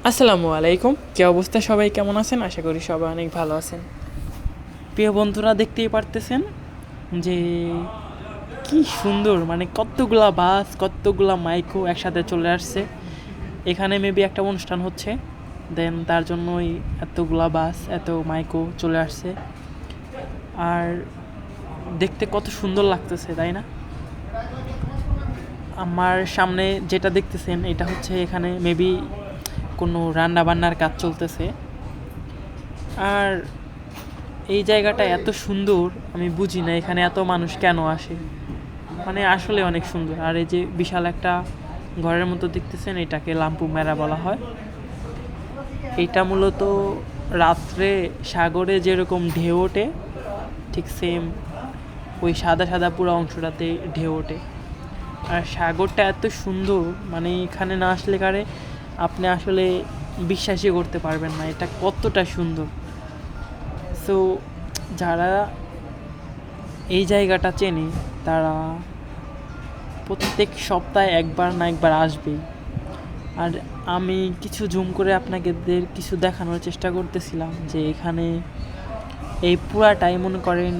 আসসালামু আলাইকুম। কি অবস্থা, সবাই কেমন আছেন? আশা করি সবাই অনেক ভালো আছেন। প্রিয় বন্ধুরা, দেখতেই পারতেছেন যে কি সুন্দর, মানে কতগুলা বাস, কতগুলা মাইকও একসাথে চলে আসছে। এখানে মেবি একটা অনুষ্ঠান হচ্ছে, দেন তার জন্যই এতগুলা বাস, এত মাইকও চলে আসছে। আর দেখতে কত সুন্দর লাগতেছে, তাই না? আমার সামনে যেটা দেখতেছেন এটা হচ্ছে এখানে মেবি কোনো রান্না বান্নার কাজ চলতেছে। আর এই জায়গাটা এত সুন্দর, আমি বুঝি না এখানে এত মানুষ কেন আসে। মানে আসলে অনেক সুন্দর। আর এই যে বিশাল একটা ঘরের মতো দেখতেছেন, এটাকে লাম্পু মেরা বলা হয়। এটা মূলত রাত্রে সাগরে যেরকম ঢেউ ওঠে, ঠিক সেম ওই সাদা সাদা পুরো অংশটাতে ঢেউ ওঠে। আর সাগরটা এত সুন্দর, মানে এখানে না আসলে কারে আপনি আসলে বিশ্বাসই করতে পারবেন না এটা কতটা সুন্দর। সো যারা এই জায়গাটা চেনে তারা প্রত্যেক সপ্তাহে একবার না একবার আসবেই। আর আমি কিছু জুম করে আপনাদের কিছু দেখানোর চেষ্টা করতেছিলাম যে এখানে এই পুরাটাই মনে করেন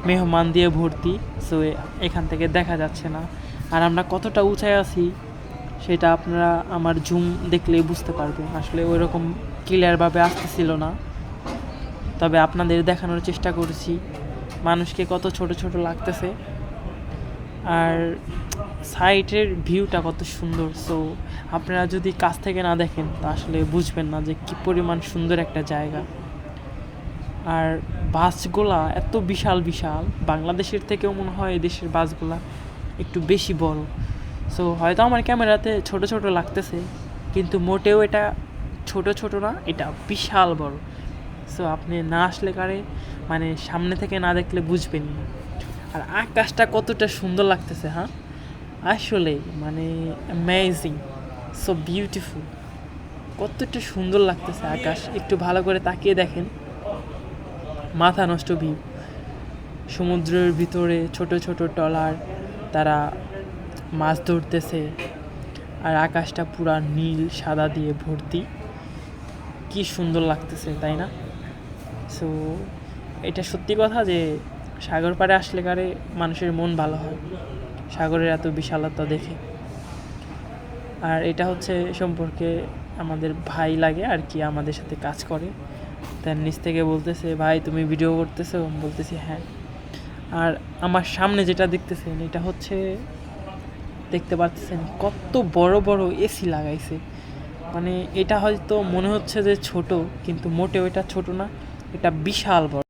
মেহমান দিয়ে ভর্তি। সো এখান থেকে দেখা যাচ্ছে না। আর আমরা কতটা উঁচায় আছি সেটা আপনারা আমার জুম দেখলেই বুঝতে পারবেন। আসলে ওইরকম ক্লিয়ারভাবে আসতেছিল না, তবে আপনাদের দেখানোর চেষ্টা করেছি মানুষকে কত ছোট ছোট লাগতেছে। আর সাইটের ভিউটা কত সুন্দর। সো আপনারা যদি কাছ থেকে না দেখেন তা আসলে বুঝবেন না যে কী পরিমাণ সুন্দর একটা জায়গা। আর বাসগুলা এত বিশাল বিশাল, বাংলাদেশের থেকেও মনে হয় এদেশের বাসগুলা একটু বেশি বড়। সো হয়তো আমার ক্যামেরাতে ছোট ছোট লাগতেছে, কিন্তু মোটেও এটা ছোট ছোট না, এটা বিশাল বড়। সো আপনি না আসলে কারে মানে সামনে থেকে না দেখলে বুঝবেন না। আর আকাশটা কতটা সুন্দর লাগতেছে, হ্যাঁ আসলে মানে অ্যামেজিং, সো বিউটিফুল। কতটা সুন্দর লাগতেছে আকাশ, একটু ভালো করে তাকিয়ে দেখেন, মাথা নষ্ট ভিউ। সমুদ্রের ভিতরে ছোট ছোট ট্রলার, তারা মাছ ধরতেছে। আর আকাশটা পুরা নীল সাদা দিয়ে ভর্তি, কি সুন্দর লাগতেছে, তাই না? সো এটা সত্যি কথা যে সাগর পাড়ে আসলে কারে মানুষের মন ভালো হয় সাগরের এত বিশালতা দেখে। আর এটা হচ্ছে সম্পর্কে আমাদের ভাই লাগে আর কি, আমাদের সাথে কাজ করে। তার নিচ থেকে বলতেছে, ভাই তুমি ভিডিও করতেছো? বলতেছি হ্যাঁ। আর আমার সামনে যেটা দেখতেছেন এটা হচ্ছে, দেখতে পাচ্ছেন কত বড় বড় এসি লাগাইছে। মানে এটা হয়তো মনে হচ্ছে যে ছোট, কিন্তু মোটেও এটা ছোট না, এটা বিশাল বড়।